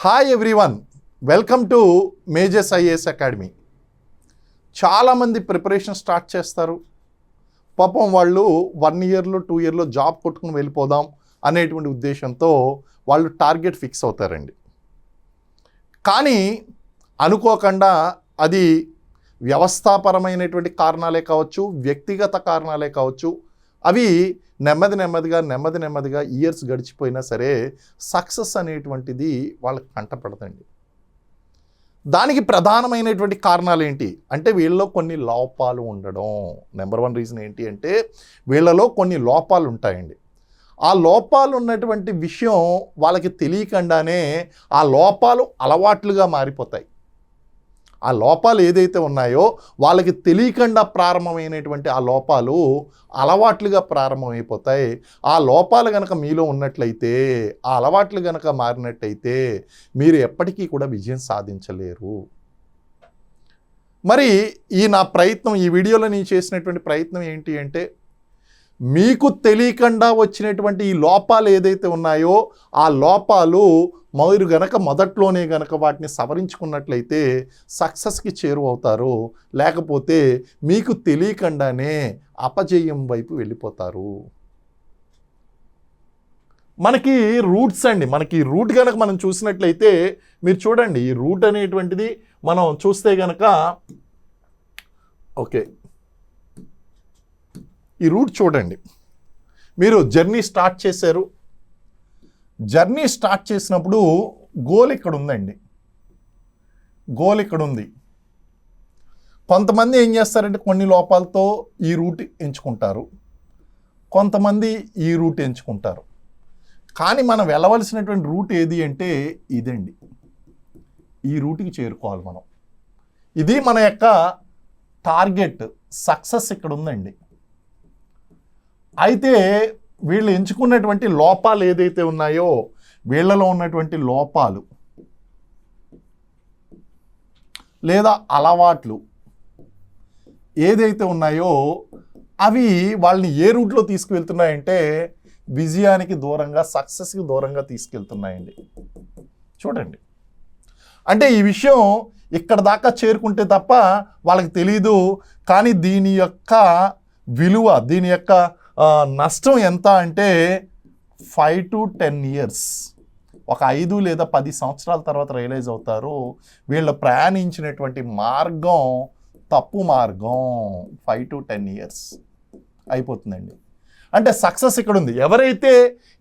Hi everyone, welcome to majors IAS academy. చాలామంది preparation start చేస్తారు. పాపం వాళ్ళు 1 ఇయర్లో 2 ఇయర్లో జాబ్ కొట్టుకుని వెళ్ళిపోదాం అనేటువంటి ఉద్దేశంతో వాళ్ళు టార్గెట్ ఫిక్స్ అవుతారండి. కానీ అనుకోకుండా అది వ్యవస్థాపరమైనటువంటి కారణాలే కావచ్చు, వ్యక్తిగత కారణాలే కావచ్చు, అవి నెమ్మదిగా ఇయర్స్ గడిచిపోయినా సరే సక్సెస్ అనేటువంటిది వాళ్ళకి కంటపడదండి. దానికి ప్రధానమైనటువంటి కారణాలు ఏంటి అంటే వీళ్ళలో కొన్ని లోపాలు ఉండడం. నెంబర్ 1 రీజన్ ఏంటి అంటే వీళ్ళలో కొన్ని లోపాలు ఉంటాయండి. ఆ లోపాలు ఉన్నటువంటి విషయం వాళ్ళకి తెలియకుండానే ఆ లోపాలు అలవాట్లుగా మారిపోతాయి. ఆ లోపాలు ఏదైతే ఉన్నాయో వాళ్ళకి తెలియకుండా ప్రారంభమైనటువంటి ఆ లోపాలు అలవాట్లుగా ప్రారంభమైపోతాయి. ఆ లోపాలు కనుక మీలో ఉన్నట్లయితే, ఆ అలవాట్లు కనుక మారినట్టయితే మీరు ఎప్పటికీ కూడా విజయం సాధించలేరు. మరి ఈ వీడియోలో నేను చేసినటువంటి ప్రయత్నం ఏంటి అంటే మీకు తెలియకుండా వచ్చినటువంటి ఈ లోపాలు ఏదైతే ఉన్నాయో ఆ లోపాలు మీరు మొదట్లోనే వాటిని సవరించుకున్నట్లయితే సక్సెస్కి చేరువవుతారు. లేకపోతే మీకు తెలియకుండానే అపజయం వైపు వెళ్ళిపోతారు. మనకి రూట్స్ అండి, మనకి రూట్ మనం చూసినట్లయితే మీరు చూడండి, ఈ రూట్ అనేటువంటిది మనం చూస్తే ఓకే, ఈ రూట్ చూడండి. మీరు జర్నీ స్టార్ట్ చేశారు. జర్నీ స్టార్ట్ చేసినప్పుడు గోల్ ఇక్కడ ఉందండి, గోల్ ఇక్కడ ఉంది. కొంతమంది ఏం చేస్తారంటే కొన్ని లోపాలతో ఈ రూట్ ఎంచుకుంటారు, కొంతమంది ఈ రూట్ ఎంచుకుంటారు. కానీ మనం వెళ్ళవలసినటువంటి రూట్ ఏది అంటే ఇదండి. ఈ రూట్కి చేరుకోవాలి మనం. ఇది మన యొక్క టార్గెట్. సక్సెస్ ఇక్కడ ఉందండి. అయితే వీళ్ళు ఎంచుకున్నటువంటి లోపాలు ఏదైతే ఉన్నాయో వీళ్ళలో ఉన్నటువంటి లోపాలు లేదా అలవాట్లు ఏదైతే ఉన్నాయో అవి వాళ్ళని ఏ రూట్లో తీసుకువెళ్తున్నాయంటే విజయానికి దూరంగా, సక్సెస్కి దూరంగా తీసుకెళ్తున్నాయండి. చూడండి, అంటే ఈ విషయం ఇక్కడ దాకా చేరుకుంటే తప్ప వాళ్ళకి తెలీదు. కానీ దీని యొక్క విలువ, దీని యొక్క నష్టం ఎంత అంటే 5 to 10 ఇయర్స్, ఒక 5 లేదా 10 సంవత్సరాల తర్వాత రియలైజ్ అవుతారు వీళ్ళు ప్రయాణించినటువంటి మార్గం తప్పు మార్గం. 5 to 10 ఇయర్స్ అయిపోతుందండి. అంటే సక్సెస్ ఇక్కడ ఉంది. ఎవరైతే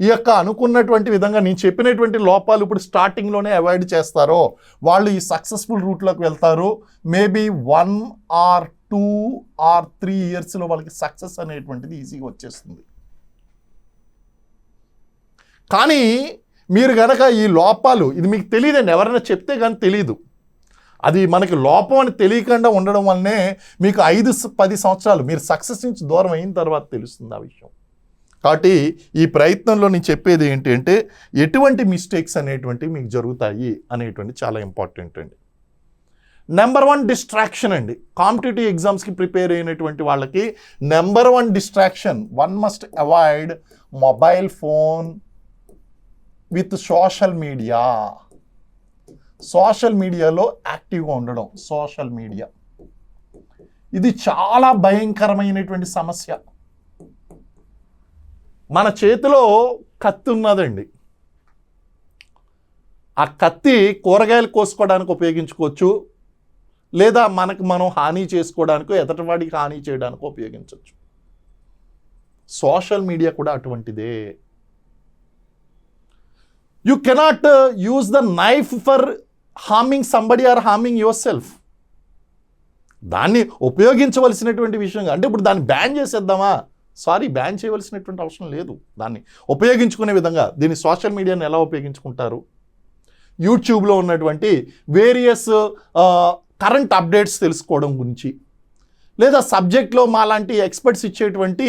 ఈ యొక్క అనుకున్నటువంటి విధంగా నేను చెప్పినటువంటి లోపాలు ఇప్పుడు స్టార్టింగ్లోనే అవాయిడ్ చేస్తారో వాళ్ళు ఈ సక్సెస్ఫుల్ రూట్లోకి వెళ్తారు. మేబీ 1 or 2 or 3 ఇయర్స్లో వాళ్ళకి సక్సెస్ అనేటువంటిది ఈజీగా వచ్చేస్తుంది. కానీ మీరు ఈ లోపాలు, ఇది మీకు తెలియదండి, ఎవరైనా చెప్తే కానీ తెలీదు. అది మనకి లోపం అని తెలియకుండా ఉండడం వల్లనే మీకు 5-10 సంవత్సరాలు మీరు సక్సెస్ నుంచి దూరం అయిన తర్వాత తెలుస్తుంది ఆ విషయం. కాబట్టి ఈ ప్రయత్నంలో నేను చెప్పేది ఏంటి అంటే ఎటువంటి మిస్టేక్స్ అనేటువంటివి మీకు జరుగుతాయి అనేటువంటి చాలా ఇంపార్టెంట్ అండి. నెంబర్ 1 డిస్ట్రాక్షన్ అండి. కాంపిటేటివ్ ఎగ్జామ్స్కి ప్రిపేర్ అయినటువంటి వాళ్ళకి number 1 distraction, one must avoid mobile phone with social media. Social మీడియాలో యాక్టివ్గా ఉండడం. సోషల్ మీడియా ఇది చాలా భయంకరమైనటువంటి సమస్య. మన చేతిలో కత్తి ఉన్నదండి. ఆ కత్తి కూరగాయలు కోసుకోవడానికి ఉపయోగించుకోవచ్చు, లేదా మనం హాని చేసుకోవడానికో ఎదటివాడికి హాని చేయడానికో ఉపయోగించవచ్చు. సోషల్ మీడియా కూడా అటువంటిదే. You cannot use the knife for harming somebody or harming yourself. దాన్ని ఉపయోగించవలసినటువంటి విషయం. అంటే ఇప్పుడు దాన్ని బ్యాన్ చేసేద్దామా? బ్యాన్ చేయవలసినటువంటి అవసరం లేదు. దాన్ని ఉపయోగించుకునే విధంగా దీన్ని సోషల్ మీడియాని ఎలా ఉపయోగించుకుంటారు? యూట్యూబ్లో ఉన్నటువంటి వేరియస్ కరెంట్ అప్డేట్స్ తెలుసుకోవడం గురించి, లేదా సబ్జెక్ట్లో మాలాంటి ఎక్స్పర్ట్స్ ఇచ్చేటువంటి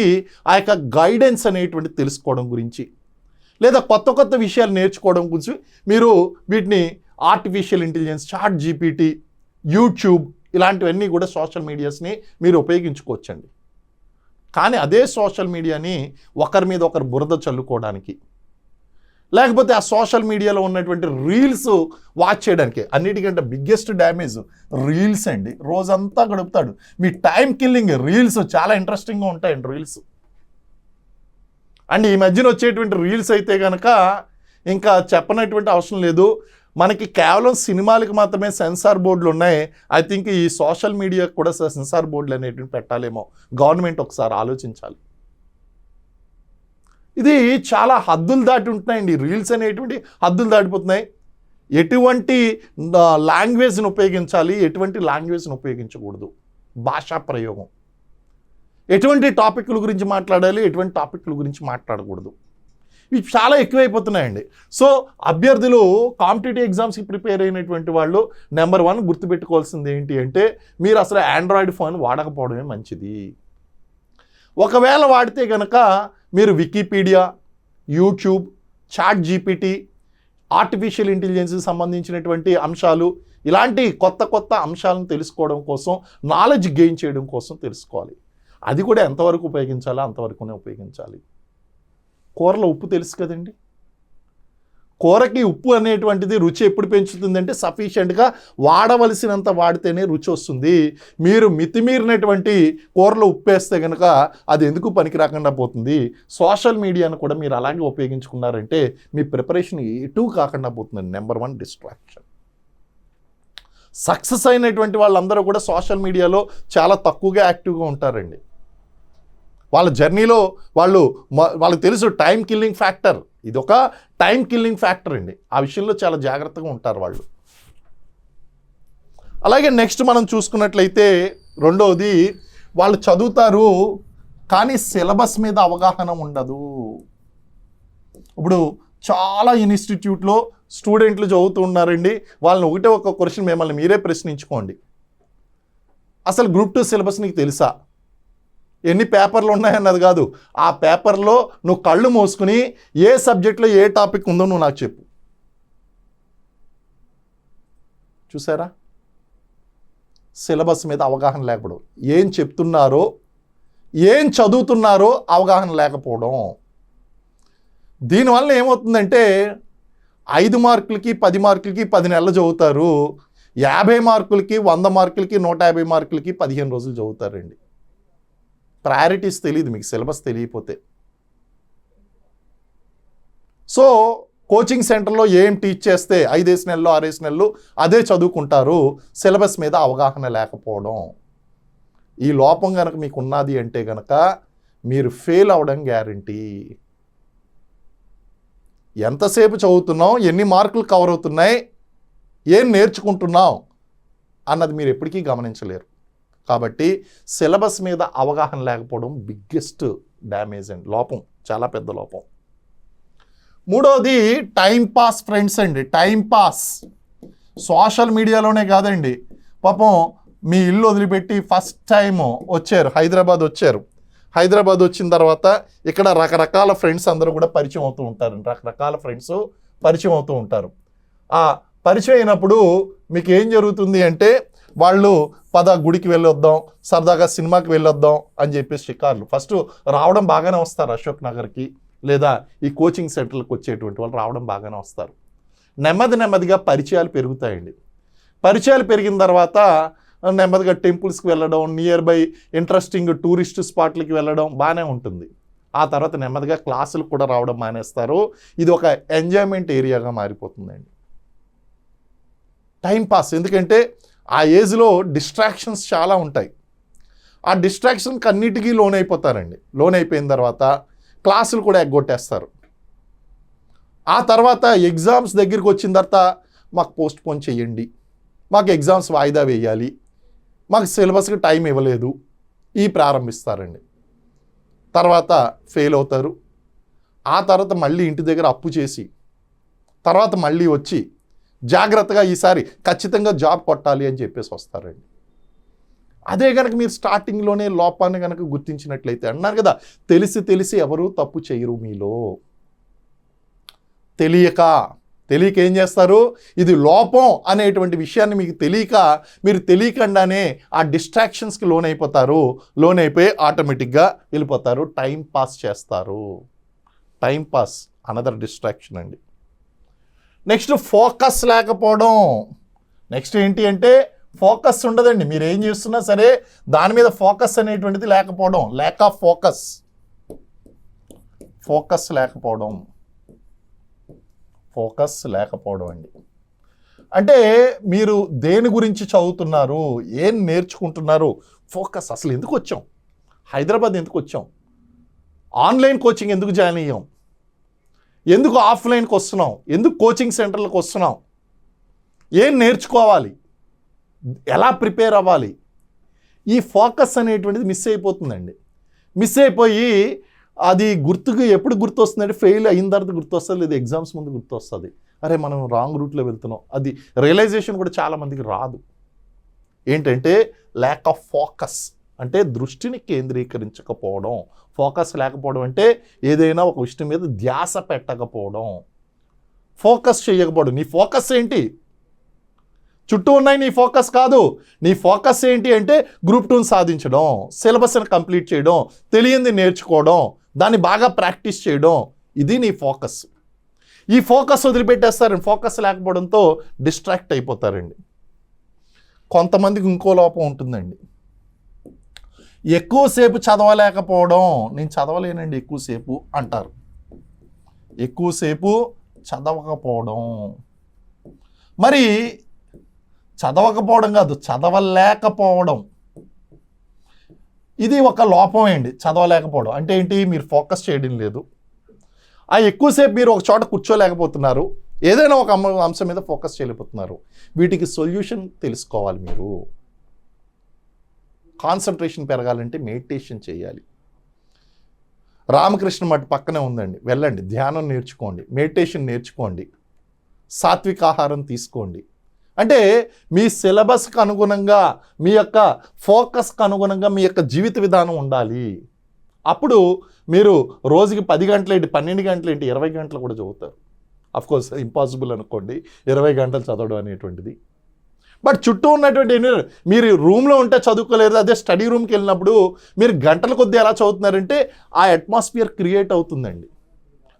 ఆ యొక్క గైడెన్స్ అనేటువంటి తెలుసుకోవడం గురించి, లేదా కొత్త విషయాలు నేర్చుకోవడం గురించి మీరు వీటిని artificial intelligence, chat GPT, YouTube ఇలాంటివన్నీ కూడా సోషల్ మీడియాస్ని మీరు ఉపయోగించుకోవచ్చండి. కానీ అదే సోషల్ మీడియాని ఒకరి మీద ఒకరు బురద చల్లుకోవడానికి, లేకపోతే ఆ సోషల్ మీడియాలో ఉన్నటువంటి రీల్స్ వాచ్ చేయడానికి. అన్నిటికంటే బిగ్గెస్ట్ డ్యామేజ్ రీల్స్ అండి. రోజంతా గడుపుతాడు. మీ టైం కిల్లింగ్ రీల్స్ చాలా ఇంట్రెస్టింగ్గా ఉంటాయండి రీల్స్. అండ్ ఈ మధ్యన వచ్చేటువంటి రీల్స్ అయితే కనుక ఇంకా చెప్పనటువంటి అవసరం లేదు. మనకి కేవలం సినిమాలకు మాత్రమే సెన్సార్ బోర్డులు ఉన్నాయి. ఐ థింక్ ఈ సోషల్ మీడియాకు కూడా సెన్సార్ బోర్డులు అనేటువంటి పెట్టాలేమో గవర్నమెంట్ ఒకసారి ఆలోచించాలి. ఇది చాలా హద్దులు దాటి ఉంటున్నాయండి. రీల్స్ అనేటువంటి హద్దులు దాటిపోతున్నాయి. ఎటువంటి లాంగ్వేజ్ని ఉపయోగించాలి, ఎటువంటి లాంగ్వేజ్ని ఉపయోగించకూడదు, భాషా ప్రయోగం, ఎటువంటి టాపిక్ల గురించి మాట్లాడాలి, ఎటువంటి టాపిక్ల గురించి మాట్లాడకూడదు, ఇవి చాలా ఎక్కువైపోతున్నాయండి. సో అభ్యర్థులు కాంపిటేటివ్ ఎగ్జామ్స్కి ప్రిపేర్ అయినటువంటి వాళ్ళు నెంబర్ 1 గుర్తుపెట్టుకోవాల్సింది ఏంటి అంటే మీరు అసలు ఆండ్రాయిడ్ ఫోన్ వాడకపోవడమే మంచిది. ఒకవేళ వాడితే కనుక మీరు Wikipedia, YouTube, ChatGPT, artificial ఇంటెలిజెన్స్కి సంబంధించినటువంటి అంశాలు, ఇలాంటి కొత్త కొత్త అంశాలను తెలుసుకోవడం కోసం, నాలెడ్జ్ గెయిన్ చేయడం కోసం తెలుసుకోవాలి. అది కూడా ఎంతవరకు ఉపయోగించాలో అంతవరకునే ఉపయోగించాలి. కూరలో ఉప్పు తెలుసు కదండి. కూరకి ఉప్పు అనేటువంటిది రుచి ఎప్పుడు పెంచుతుందంటే సఫిషియెంట్గా వాడవలసినంత వాడితేనే రుచి వస్తుంది. మీరు మితిమీరినటువంటి కూరలో ఉప్పు వేస్తే కనుక అది ఎందుకు పనికి రాకుండా పోతుంది. సోషల్ మీడియాను కూడా మీరు అలాగే ఉపయోగించుకున్నారంటే మీ ప్రిపరేషన్ ఎటు కాకుండా పోతుందండి. Number 1 distraction. సక్సెస్ అయినటువంటి వాళ్ళందరూ కూడా సోషల్ మీడియాలో చాలా తక్కువగా యాక్టివ్గా ఉంటారండి. వాళ్ళ జర్నీలో వాళ్ళకి తెలుసు టైం కిల్లింగ్ ఫ్యాక్టర్. ఇది ఒక టైం కిల్లింగ్ ఫ్యాక్టర్ అండి. ఆ విషయంలో చాలా జాగ్రత్తగా ఉంటారు వాళ్ళు. అలాగే నెక్స్ట్ మనం చూసుకున్నట్లయితే రెండవది, వాళ్ళు చదువుతారు కానీ సిలబస్ మీద అవగాహన ఉండదు. ఇప్పుడు చాలా ఇన్స్టిట్యూట్లో స్టూడెంట్లు చదువుతూ ఉన్నారండి. వాళ్ళని ఒకటే ఒక క్వశ్చన్ మిమ్మల్ని మీరే ప్రశ్నించుకోండి. అసలు గ్రూప్ 2 సిలబస్ నీకు తెలుసా? ఎన్ని పేపర్లు ఉన్నాయన్నది కాదు, ఆ పేపర్లో నువ్వు కళ్ళు మోసుకుని ఏ సబ్జెక్ట్లో ఏ టాపిక్ ఉందో నువ్వు నాకు చెప్పు. చూసారా? సిలబస్ మీద అవగాహన లేకపోవడం, ఏం చెప్తున్నారో ఏం చదువుతున్నారో అవగాహన లేకపోవడం. దీనివల్ల ఏమవుతుందంటే 5 మార్కులకి 10 మార్కులకి 10 నెలలు చదువుతారు. 50 మార్కులకి 100 మార్కులకి 150 మార్కులకి 15 రోజులు చదువుతారండి. ప్రయారిటీస్ తెలియదు మీకు సిలబస్ తెలియకపోతే. సో కోచింగ్ సెంటర్లో ఏం టీచ్ చేస్తే 5 నెలలు 6 నెలలు అదే చదువుకుంటారు. సిలబస్ మీద అవగాహన లేకపోవడం. ఈ లోపం కనుక మీకు ఉన్నది అంటే కనుక మీరు ఫెయిల్ అవ్వడం గ్యారంటీ. ఎంతసేపు చదువుతున్నాం, ఎన్ని మార్కులు కవర్ అవుతున్నాయి, ఏం నేర్చుకుంటున్నాం అన్నది మీరు ఎప్పటికీ గమనించలేరు. కాబట్టి సిలబస్ మీద అవగాహన లేకపోవడం బిగ్గెస్ట్ డ్యామేజ్ అండి, లోపం, చాలా పెద్ద లోపం. మూడవది టైం పాస్ ఫ్రెండ్స్ అండి. టైం పాస్ సోషల్ మీడియాలోనే కాదండి. పాపం మీ ఇల్లు వదిలిపెట్టి ఫస్ట్ టైం వచ్చారు, హైదరాబాద్ వచ్చారు. హైదరాబాద్ వచ్చిన తర్వాత ఇక్కడ రకరకాల ఫ్రెండ్స్ అందరూ కూడా పరిచయం అవుతూ ఉంటారు. రకరకాల ఫ్రెండ్స్ పరిచయం అవుతూ ఉంటారు. ఆ పరిచయం అయినప్పుడు మీకు ఏం జరుగుతుంది అంటే వాళ్ళు పద గుడికి వెళ్ళొద్దాం, సరదాగా సినిమాకి వెళ్ళొద్దాం అని చెప్పేసి షికార్లు. ఫస్ట్ రావడం బాగానే వస్తారు, అశోక్ నగర్కి లేదా ఈ కోచింగ్ సెంటర్లకు వచ్చేటువంటి వాళ్ళు రావడం బాగానే వస్తారు. నెమ్మదిగా పరిచయాలు పెరుగుతాయండి. పరిచయాలు పెరిగిన తర్వాత నెమ్మదిగా టెంపుల్స్కి వెళ్ళడం, నియర్ బై ఇంట్రెస్టింగ్ టూరిస్ట్ స్పాట్లకి వెళ్ళడం బాగానే ఉంటుంది. ఆ తర్వాత నెమ్మదిగా క్లాసులకు కూడా రావడం మానేస్తారు. ఇది ఒక ఎంజాయ్మెంట్ ఏరియాగా మారిపోతుందండి. టైంపాస్, ఎందుకంటే ఆ ఏజ్లో డిస్ట్రాక్షన్స్ చాలా ఉంటాయి. ఆ డిస్ట్రాక్షన్కి అన్నిటికీ లోన్ అయిపోతారండి. లోన్ అయిపోయిన తర్వాత క్లాసులు కూడా ఎగ్గొట్టేస్తారు. ఆ తర్వాత ఎగ్జామ్స్ దగ్గరికి వచ్చిన తర్వాత మాకు పోస్ట్ పోన్ చేయండి, మాకు ఎగ్జామ్స్ వాయిదా వేయాలి, మాకు సిలబస్కి టైం ఇవ్వలేదు, ఈ ప్రారంభిస్తారండి. తర్వాత ఫెయిల్ అవుతారు. ఆ తర్వాత మళ్ళీ ఇంటి దగ్గర అప్పు చేసి తర్వాత మళ్ళీ వచ్చి జాగ్రత్తగా ఈసారి ఖచ్చితంగా జాబ్ కొట్టాలి అని చెప్పేసి వస్తారండి. అదే కనుక మీరు స్టార్టింగ్లోనే లోపాన్ని కనుక గుర్తించినట్లయితే, అన్నారు కదా తెలిసి ఎవరు తప్పు చేయరు. మీలో తెలియక ఏం చేస్తారు, ఇది లోపం అనేటువంటి విషయాన్ని మీకు మీరు తెలియకుండానే ఆ డిస్ట్రాక్షన్స్కి లోన్ అయిపోతారు. లోన్ అయిపోయి ఆటోమేటిక్గా వెళ్ళిపోతారు, టైం పాస్ చేస్తారు. టైం పాస్ అనదర్ డిస్ట్రాక్షన్ అండి. నెక్స్ట్ ఫోకస్ లేకపోవడం. నెక్స్ట్ ఏంటి అంటే ఫోకస్ ఉండదండి. మీరు ఏం చేస్తున్నా సరే దాని మీద ఫోకస్ అనేటువంటిది లేకపోవడం, ల్యాక్ ఆఫ్ ఫోకస్. ఫోకస్ లేకపోవడం, ఫోకస్ లేకపోవడం అండి. అంటే మీరు దేని గురించి చదువుతున్నారు, ఏం నేర్చుకుంటున్నారు, ఫోకస్. అసలు ఎందుకు వచ్చాం, హైదరాబాద్ ఎందుకు వచ్చాం, ఆన్లైన్ కోచింగ్ ఎందుకు జాయిన్ అయ్యాం, ఎందుకు ఆఫ్లైన్కి వస్తున్నాం, ఎందుకు కోచింగ్ సెంటర్లకు వస్తున్నాం, ఏం నేర్చుకోవాలి, ఎలా ప్రిపేర్ అవ్వాలి, ఈ ఫోకస్ అనేటువంటిది మిస్ అయిపోతుందండి. మిస్ అయిపోయి అది ఎప్పుడు గుర్తొస్తుందంటే ఫెయిల్ అయిన తర్వాత గుర్తొస్తుంది, లేదా ఎగ్జామ్స్ ముందు గుర్తొస్తుంది. అరే మనం రాంగ్ రూట్లో వెళ్తున్నాం. అది రియలైజేషన్ కూడా చాలామందికి రాదు. ఏంటంటే ల్యాక్ ఆఫ్ ఫోకస్ అంటే దృష్టిని కేంద్రీకరించకపోవడం. ఫోకస్ లేకపోవడం అంటే ఏదైనా ఒక విషయం మీద ధ్యాస పెట్టకపోవడం, ఫోకస్ చేయకపోవడం. నీ ఫోకస్ ఏంటి? చుట్టూ ఉన్నాయి నీ ఫోకస్ కాదు. నీ ఫోకస్ ఏంటి అంటే గ్రూప్ 2 సాధించడం, సిలబస్ని కంప్లీట్ చేయడం, తెలియంది నేర్చుకోవడం, దాన్ని బాగా ప్రాక్టీస్ చేయడం. ఇది నీ ఫోకస్. ఈ ఫోకస్ వదిలిపెట్టేస్తారండి. ఫోకస్ లేకపోవడంతో డిస్ట్రాక్ట్ అయిపోతారండి. కొంతమందికి ఇంకో లోపం ఉంటుందండి, ఎక్కువసేపు చదవలేకపోవడం. నేను చదవలేనండి ఎక్కువసేపు అంటారు. ఎక్కువసేపు చదవకపోవడం. మరి చదవకపోవడం కాదు, చదవలేకపోవడం. ఇది ఒక లోపం అండి. చదవలేకపోవడం అంటే ఏంటి? మీరు ఫోకస్ చేయడం లేదు. ఆ ఎక్కువసేపు మీరు ఒక చోట కూర్చోలేకపోతున్నారు, ఏదైనా ఒక అంశం మీద ఫోకస్ చేయలేకపోతున్నారు. వీటికి సొల్యూషన్ తెలుసుకోవాలి. మీరు కాన్సన్ట్రేషన్ పెరగాలంటే మెడిటేషన్ చేయాలి. రామకృష్ణ మఠ్ పక్కనే ఉందండి, వెళ్ళండి, ధ్యానం నేర్చుకోండి, మెడిటేషన్ నేర్చుకోండి, సాత్విక ఆహారం తీసుకోండి. అంటే మీ సిలబస్కి అనుగుణంగా, మీ యొక్క ఫోకస్కి అనుగుణంగా మీ యొక్క జీవిత విధానం ఉండాలి. అప్పుడు మీరు రోజుకి 10 గంటలేంటి, 12 గంటలేంటి, 20 గంటలు కూడా చదువుతారు. అఫ్కోర్స్ ఇంపాసిబుల్ అనుకోండి 20 గంటలు చదవడం అనేటువంటిది. బట్ చుట్టూ ఉన్నటువంటి మీరు రూమ్లో ఉంటే చదువుకోలేరు. అదే స్టడీ రూమ్కి వెళ్ళినప్పుడు మీరు గంటల కొద్దీ ఎలా చదువుతున్నారంటే ఆ అట్మాస్ఫియర్ క్రియేట్ అవుతుందండి.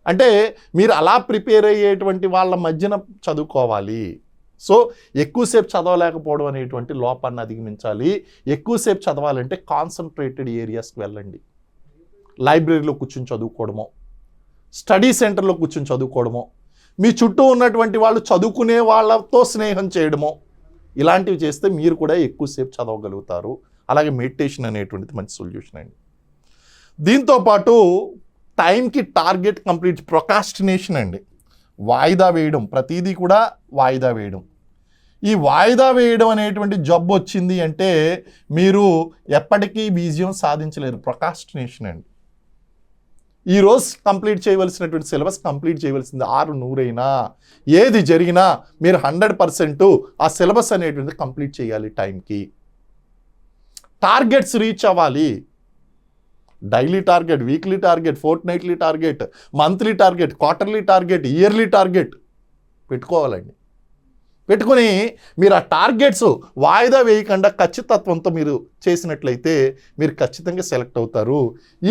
అంటే మీరు అలా ప్రిపేర్ అయ్యేటువంటి వాళ్ళ మధ్యన చదువుకోవాలి. సో ఎక్కువసేపు చదవలేకపోవడం అనేటువంటి లోపాన్ని అధిగమించాలి. ఎక్కువసేపు చదవాలంటే కాన్సన్ట్రేటెడ్ ఏరియాస్కి వెళ్ళండి. లైబ్రరీలో కూర్చొని చదువుకోవడమో, స్టడీ సెంటర్లో కూర్చొని చదువుకోవడమో, మీ చుట్టూ ఉన్నటువంటి వాళ్ళు చదువుకునే వాళ్ళతో స్నేహం చేయడమో, ఇలాంటివి చేస్తే మీరు కూడా ఎక్కువసేపు చదవగలుగుతారు. అలాగే మెడిటేషన్ అనేటువంటిది మంచి సొల్యూషన్ అండి. దీంతోపాటు టైంకి టార్గెట్ కంప్లీట్, ప్రొకాస్టినేషన్ అండి, వాయిదా వేయడం. ప్రతిదీ కూడా వాయిదా వేయడం. ఈ వాయిదా వేయడం అనేటువంటి జబ్బు వచ్చింది అంటే మీరు ఎప్పటికీ విజయం సాధించలేరు. ప్రొకాస్టినేషన్ అండి. ఈరోజు కంప్లీట్ చేయవలసినటువంటి సిలబస్ కంప్లీట్ చేయవలసింది 600 అయినా, ఏది జరిగినా మీరు 100% ఆ సిలబస్ అనేటువంటిది కంప్లీట్ చేయాలి. టైంకి టార్గెట్స్ రీచ్ అవ్వాలి. Daily target, weekly target, fortnightly target, monthly target, quarterly target, yearly target పెట్టుకోవాలండి. పెట్టుకుని మీరు ఆ టార్గెట్స్ వాయిదా వేయకుండా ఖచ్చితత్వంతో మీరు చేసినట్లయితే మీరు ఖచ్చితంగా సెలెక్ట్ అవుతారు.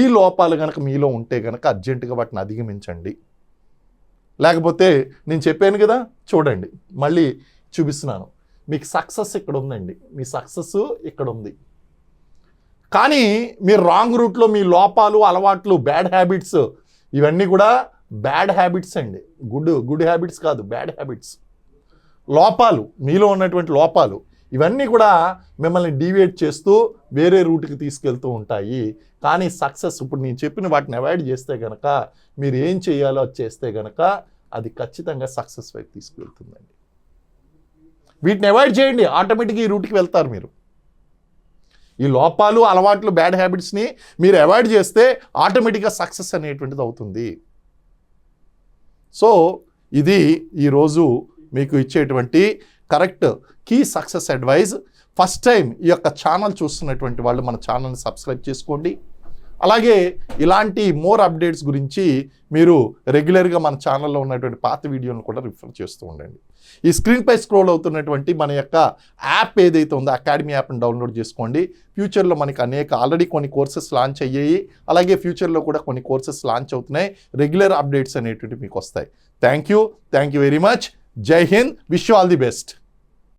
ఈ లోపాలు కనుక మీలో ఉంటే కనుక అర్జెంటుగా వాటిని అధిగమించండి. లేకపోతే నేను చెప్పాను కదా, చూడండి మళ్ళీ చూపిస్తున్నాను. మీకు సక్సెస్ ఇక్కడ ఉందండి, మీ సక్సెస్ ఇక్కడ ఉంది. కానీ మీరు రాంగ్ రూట్లో మీ లోపాలు, అలవాట్లు, బ్యాడ్ హ్యాబిట్స్, ఇవన్నీ కూడా బ్యాడ్ హ్యాబిట్స్ అండి. గుడ్ హ్యాబిట్స్ కాదు, బ్యాడ్ హ్యాబిట్స్. లోపాలు, మీలో ఉన్నటువంటి లోపాలు, ఇవన్నీ కూడా మిమ్మల్ని డీవియేట్ చేస్తూ వేరే రూట్కి తీసుకెళ్తూ ఉంటాయి. కానీ సక్సెస్, ఇప్పుడు నేను చెప్పిన వాటిని అవాయిడ్ చేస్తే కనుక, మీరు ఏం చేయాలో అది చేస్తే కనుక అది ఖచ్చితంగా సక్సెస్ వైపు తీసుకెళ్తుందండి. వీటిని అవాయిడ్ చేయండి, ఆటోమేటిక్గా ఈ రూట్కి వెళ్తారు మీరు. ఈ లోపాలు, అలవాట్లు, బ్యాడ్ హ్యాబిట్స్ని మీరు అవాయిడ్ చేస్తే ఆటోమేటిక్గా సక్సెస్ అనేటువంటిది అవుతుంది. సో ఇది ఈరోజు మీకు ఇచ్చేటువంటి correct key success advice. First time ఈ యొక్క ఛానల్ చూస్తున్నటువంటి వాళ్ళు మన ఛానల్ని సబ్స్క్రైబ్ చేసుకోండి. అలాగే ఇలాంటి మోర్ అప్డేట్స్ గురించి మీరు రెగ్యులర్గా మన ఛానల్లో ఉన్నటువంటి పాత వీడియోలను కూడా రిఫర్ చేస్తూ ఉండండి. ఈ స్క్రీన్పై స్క్రోల్ అవుతున్నటువంటి మన యొక్క యాప్ ఏదైతే ఉందో అకాడమీ యాప్ని డౌన్లోడ్ చేసుకోండి. ఫ్యూచర్లో మనకి ఆల్రెడీ కొన్ని కోర్సెస్ లాంచ్ అయ్యాయి, అలాగే ఫ్యూచర్లో కూడా కొన్ని కోర్సెస్ లాంచ్ అవుతున్నాయి. రెగ్యులర్ అప్డేట్స్ అనేటువంటివి మీకు వస్తాయి. Thank you very much. Jai Hind, wish you all the best.